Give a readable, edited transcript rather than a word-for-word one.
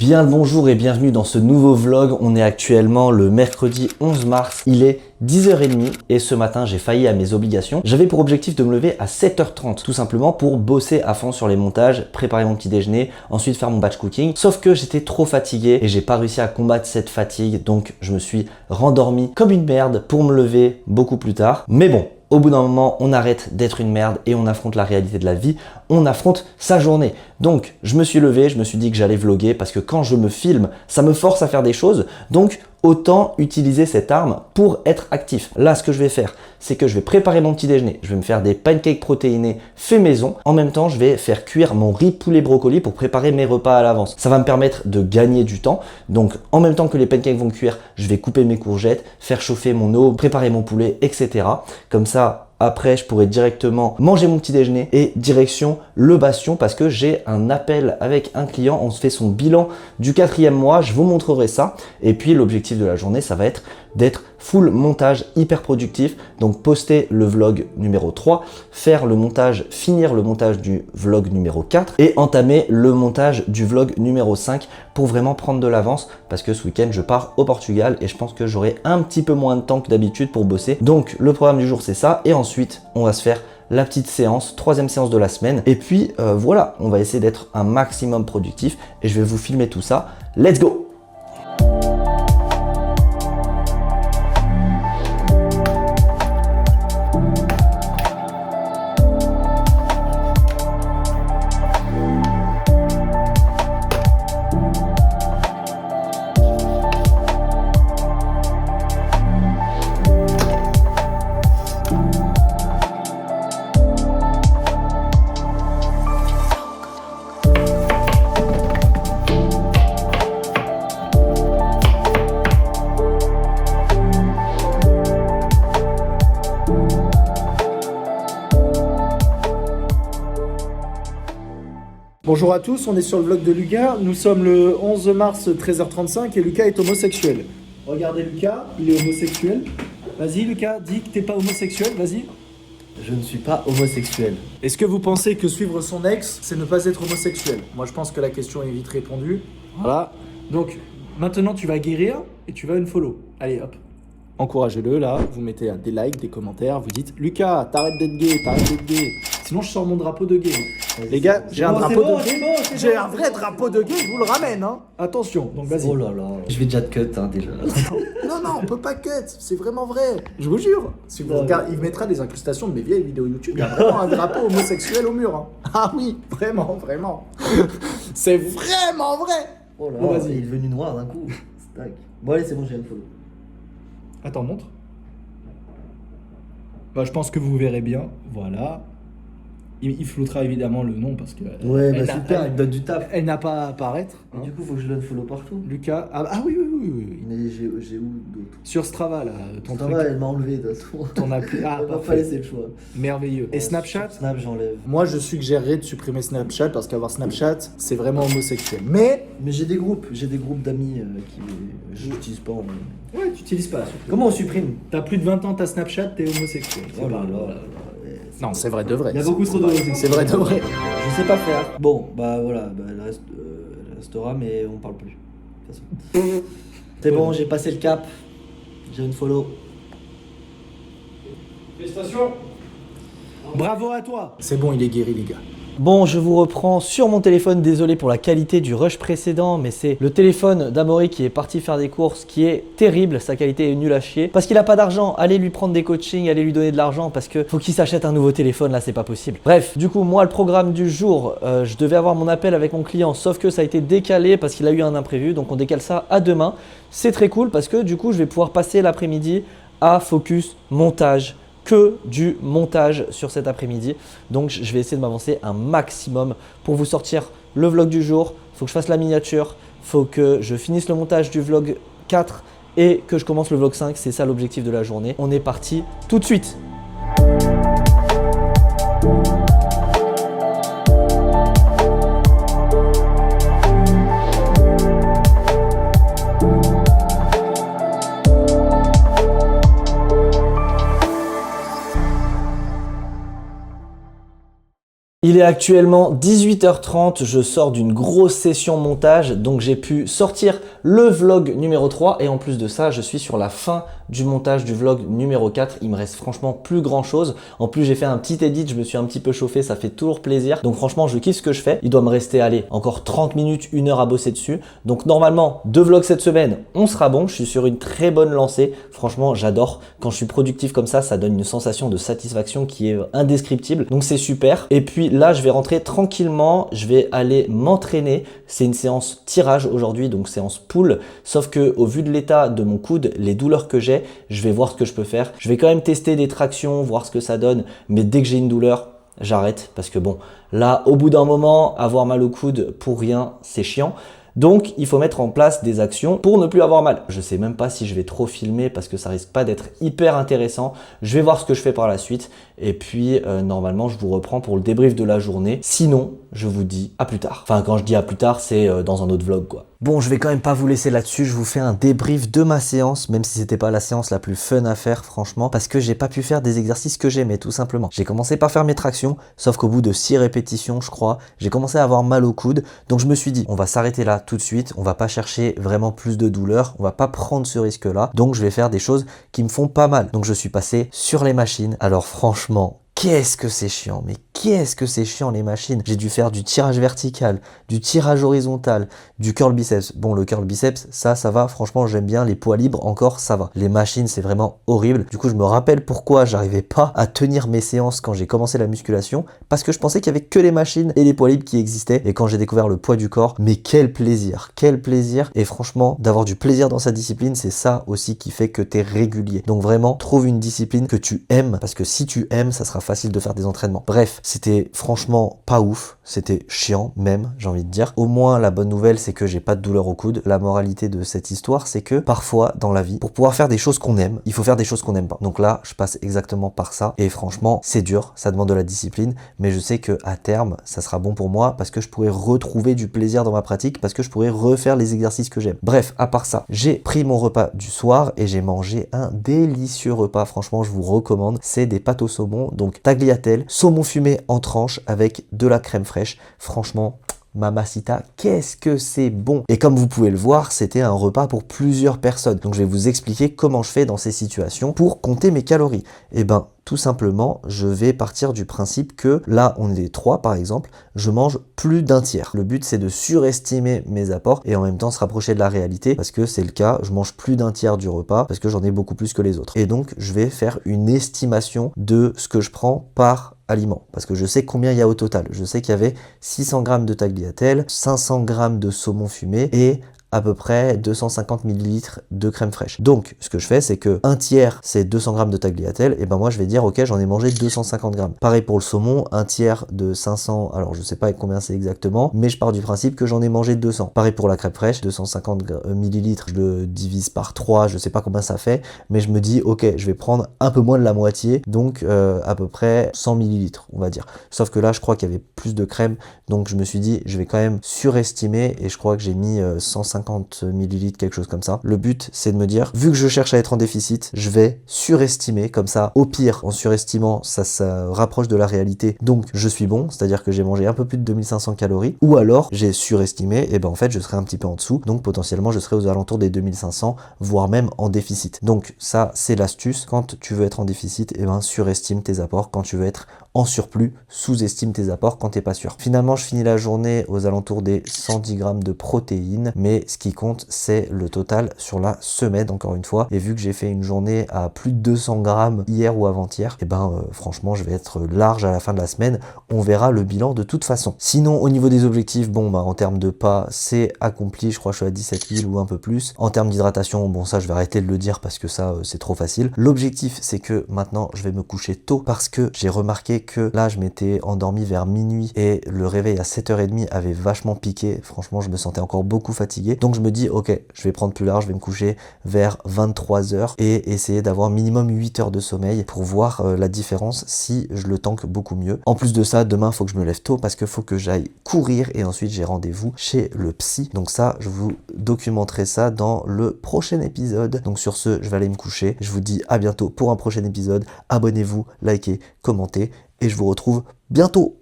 Bien le bonjour et bienvenue dans ce nouveau vlog. On est actuellement le mercredi 11 mars, il est 10h30 et ce matin j'ai failli à mes obligations. J'avais pour objectif de me lever à 7h30 tout simplement pour bosser à fond sur les montages, préparer mon petit déjeuner, ensuite faire mon batch cooking. Sauf que j'étais trop fatigué et j'ai pas réussi à combattre cette fatigue, donc je me suis rendormi comme une merde pour me lever beaucoup plus tard. Mais bon, au bout d'un moment, on arrête d'être une merde et on affronte la réalité de la vie, on affronte sa journée. Donc, je me suis levé, je me suis dit que j'allais vlogger parce que quand je me filme, ça me force à faire des choses. Donc, autant utiliser cette arme pour être actif. Là, ce que je vais faire, c'est que je vais préparer mon petit déjeuner. Je vais me faire des pancakes protéinés faits maison. En même temps, je vais faire cuire mon riz poulet brocoli pour préparer mes repas à l'avance. Ça va me permettre de gagner du temps. Donc, en même temps que les pancakes vont cuire, je vais couper mes courgettes, faire chauffer mon eau, préparer mon poulet, etc. Comme ça, après, je pourrais directement manger mon petit déjeuner et direction le bastion parce que j'ai un appel avec un client. On se fait son bilan du 4e mois. Je vous montrerai ça. Et puis, l'objectif de la journée, ça va être d'être full montage hyper productif. Donc, poster le vlog numéro 3, faire le montage, finir le montage du vlog numéro 4 et entamer le montage du vlog numéro 5 pour vraiment prendre de l'avance parce que ce week-end, je pars au Portugal et je pense que j'aurai un petit peu moins de temps que d'habitude pour bosser. Donc, le programme du jour, c'est ça. Et ensuite, on va se faire la petite séance, 3e séance de la semaine. Et puis, voilà, on va essayer d'être un maximum productif et je vais vous filmer tout ça. Let's go! Bonjour à tous, on est sur le vlog de Lucas. Nous sommes le 11 mars 13h35 et Lucas est homosexuel. Regardez Lucas, il est homosexuel. Vas-y Lucas, dis que t'es pas homosexuel, vas-y. Je ne suis pas homosexuel. Est-ce que vous pensez que suivre son ex, c'est ne pas être homosexuel? Moi je pense que la question est vite répondue. Voilà. Donc maintenant tu vas guérir et tu vas unfollow. Allez hop. Encouragez-le là, vous mettez des likes, des commentaires, vous dites Lucas, t'arrêtes d'être gay, t'arrêtes d'être gay. Sinon je sors mon drapeau de gay. Les gars, j'ai un drapeau de gay. J'ai un vrai drapeau de gay, je vous le ramène hein. Attention, donc vas-y. Oh là là, je vais déjà te cut hein, déjà. Non, on peut pas cut, c'est vraiment vrai. Je vous jure. Si vous regardez, il mettra des incrustations de mes vieilles vidéos YouTube. Il y a vraiment un drapeau homosexuel au mur. Hein. Ah oui, vraiment. C'est vraiment vrai. Oh là, Bon, vas-y. il est devenu noir d'un coup. Tac. Bon allez, c'est bon, j'ai un follow. Attends, montre. Bah, je pense que vous verrez bien. Voilà. Il floutera évidemment le nom parce que. Ouais, bah super, il donne du taf. Elle n'a pas à apparaître. Et du coup, faut que je donne follow partout. Lucas. Ah oui. Mais j'ai où d'autres? Sur Strava, là. Ton Ça truc. va, elle m'a enlevé de toute façon. Ton appli. Ah, Il va pas parfait. laisser le choix. Merveilleux. Et Snapchat? Snap, j'enlève. Moi, je suggérerais de supprimer Snapchat parce qu'avoir Snapchat, c'est vraiment homosexuel. Mais j'ai des groupes d'amis qui je n'utilise pas en vrai. ouais, tu utilises pas. Comment on supprime? T'as plus de 20 ans, t'as Snapchat, t'es homosexuel. Oh là là. Voilà. Non, c'est vrai de vrai. Il y a beaucoup trop d'homosexuels. C'est vrai de vrai. Je sais pas faire. Bon, bah voilà, bah, elle restera, mais on parle plus. De toute façon. C'est bon, j'ai passé le cap. J'ai une follow. Félicitations. Bravo à toi. C'est bon, il est guéri, les gars. Bon, je vous reprends sur mon téléphone, désolé pour la qualité du rush précédent, mais c'est le téléphone d'Amaury qui est parti faire des courses qui est terrible, sa qualité est nulle à chier. Parce qu'il a pas d'argent, allez lui prendre des coachings, allez lui donner de l'argent parce que faut qu'il s'achète un nouveau téléphone, là c'est pas possible. Bref, du coup moi le programme du jour, je devais avoir mon appel avec mon client, sauf que ça a été décalé parce qu'il a eu un imprévu, donc on décale ça à demain. C'est très cool parce que du coup je vais pouvoir passer l'après-midi à focus montage. Que du montage sur cet après-midi. Donc je vais essayer de m'avancer un maximum pour vous sortir le vlog du jour. Il faut que je fasse la miniature, il faut que je finisse le montage du vlog 4 et que je commence le vlog 5. C'est ça l'objectif de la journée. On est parti tout de suite. Il est actuellement 18h30, je sors d'une grosse session montage, donc j'ai pu sortir le vlog numéro 3 et en plus de ça, je suis sur la fin du montage du vlog numéro 4. Il me reste franchement plus grand chose. En plus, j'ai fait un petit edit, je me suis un petit peu chauffé, ça fait toujours plaisir. Donc franchement, je kiffe ce que je fais. Il doit me rester, allez, encore 30 minutes, 1 heure à bosser dessus. Donc normalement, 2 vlogs cette semaine, on sera bon. Je suis sur une très bonne lancée. Franchement, j'adore. Quand je suis productif comme ça donne une sensation de satisfaction qui est indescriptible. Donc c'est super. Et puis là, je vais rentrer tranquillement. Je vais aller m'entraîner. C'est une séance tirage aujourd'hui, donc séance pull. Sauf que au vu de l'état de mon coude, les douleurs que j'ai, je vais voir ce que je peux faire. Je vais quand même tester des tractions, voir ce que ça donne. Mais dès que j'ai une douleur, j'arrête. Parce que bon, là, au bout d'un moment, avoir mal au coude pour rien, c'est chiant. Donc, il faut mettre en place des actions pour ne plus avoir mal. Je sais même pas si je vais trop filmer parce que ça risque pas d'être hyper intéressant. Je vais voir ce que je fais par la suite. Et puis, normalement, je vous reprends pour le débrief de la journée. Sinon, je vous dis à plus tard. Enfin, quand je dis à plus tard, c'est dans un autre vlog, quoi. Bon, je vais quand même pas vous laisser là-dessus. Je vous fais un débrief de ma séance, même si c'était pas la séance la plus fun à faire, franchement, parce que j'ai pas pu faire des exercices que j'aimais, tout simplement. J'ai commencé par faire mes tractions, sauf qu'au bout de 6 répétitions, je crois, j'ai commencé à avoir mal au coude. Donc, je me suis dit, on va s'arrêter là tout de suite. On va pas chercher vraiment plus de douleur. On va pas prendre ce risque-là. Donc, je vais faire des choses qui me font pas mal. Donc, je suis passé sur les machines. Alors, franchement, qu'est-ce que c'est chiant, mais qu'est-ce que c'est chiant les machines. J'ai dû faire du tirage vertical, du tirage horizontal, du curl biceps. Bon, le curl biceps, ça va, franchement j'aime bien. Les poids libres encore, ça va. Les machines, c'est vraiment horrible. Du coup, je me rappelle pourquoi j'arrivais pas à tenir mes séances quand j'ai commencé la musculation, parce que je pensais qu'il y avait que les machines et les poids libres qui existaient. Et quand j'ai découvert le poids du corps, mais quel plaisir, quel plaisir. Et franchement, d'avoir du plaisir dans sa discipline, c'est ça aussi qui fait que t'es régulier. Donc vraiment, trouve une discipline que tu aimes, parce que si tu aimes, ça sera facile de faire des entraînements. Bref, c'était franchement pas ouf, c'était chiant même, j'ai envie de dire. Au moins, la bonne nouvelle, c'est que j'ai pas de douleur au coude. La moralité de cette histoire, c'est que parfois, dans la vie, pour pouvoir faire des choses qu'on aime, il faut faire des choses qu'on n'aime pas. Donc là, je passe exactement par ça. Et franchement, c'est dur, ça demande de la discipline, mais je sais que à terme, ça sera bon pour moi parce que je pourrais retrouver du plaisir dans ma pratique, parce que je pourrais refaire les exercices que j'aime. Bref, à part ça, j'ai pris mon repas du soir et j'ai mangé un délicieux repas. Franchement, je vous recommande. C'est des pâtes au saumon, donc tagliatelle, saumon fumé en tranches avec de la crème fraîche. Franchement, mamacita, qu'est-ce que c'est bon! Et comme vous pouvez le voir, c'était un repas pour plusieurs personnes. Donc je vais vous expliquer comment je fais dans ces situations pour compter mes calories. Et ben, tout simplement, je vais partir du principe que là, on est 3 par exemple, je mange plus d'un tiers. Le but, c'est de surestimer mes apports et en même temps se rapprocher de la réalité parce que c'est le cas, je mange plus d'un tiers du repas parce que j'en ai beaucoup plus que les autres. Et donc, je vais faire une estimation de ce que je prends par aliment parce que je sais combien il y a au total. Je sais qu'il y avait 600 g de tagliatelle, 500 g de saumon fumé et à peu près 250 ml de crème fraîche. Donc, ce que je fais, c'est que un tiers, c'est 200 g de tagliatelle, et ben moi, je vais dire, ok, j'en ai mangé 250 g. Pareil pour le saumon, un tiers de 500, alors je sais pas combien c'est exactement, mais je pars du principe que j'en ai mangé 200. Pareil pour la crème fraîche, 250 ml, je le divise par 3, je sais pas combien ça fait, mais je me dis, ok, je vais prendre un peu moins de la moitié, donc à peu près 100 ml, on va dire. Sauf que là, je crois qu'il y avait plus de crème, donc je me suis dit, je vais quand même surestimer, et je crois que j'ai mis 150 ml, quelque chose comme ça. Le but, c'est de me dire, vu que je cherche à être en déficit, je vais surestimer, comme ça, au pire, en surestimant, ça rapproche de la réalité, donc je suis bon, c'est-à-dire que j'ai mangé un peu plus de 2500 calories, ou alors, j'ai surestimé, et ben en fait, je serai un petit peu en dessous, donc potentiellement, je serai aux alentours des 2500, voire même en déficit. Donc ça, c'est l'astuce. Quand tu veux être en déficit, et ben surestime tes apports. Quand tu veux être en surplus, sous-estime tes apports quand t'es pas sûr. Finalement, je finis la journée aux alentours des 110 g de protéines, mais ce qui compte, c'est le total sur la semaine, encore une fois. Et vu que j'ai fait une journée à plus de 200 g hier ou avant-hier, et ben franchement, je vais être large à la fin de la semaine. On verra le bilan de toute façon. Sinon, au niveau des objectifs, bon, bah en termes de pas, c'est accompli. Je crois que je suis à 17 000 ou un peu plus. En termes d'hydratation, bon, ça, je vais arrêter de le dire parce que ça, c'est trop facile. L'objectif, c'est que maintenant, je vais me coucher tôt parce que j'ai remarqué que là, je m'étais endormi vers minuit et le réveil à 7h30 avait vachement piqué. Franchement, je me sentais encore beaucoup fatigué. Donc, je me dis, ok, je vais prendre plus large, je vais me coucher vers 23h et essayer d'avoir minimum 8 heures de sommeil pour voir la différence si je le tank beaucoup mieux. En plus de ça, demain, il faut que je me lève tôt parce qu'il faut que j'aille courir et ensuite, j'ai rendez-vous chez le psy. Donc ça, je vous documenterai ça dans le prochain épisode. Donc sur ce, je vais aller me coucher. Je vous dis à bientôt pour un prochain épisode. Abonnez-vous, likez, commentez et je vous retrouve bientôt.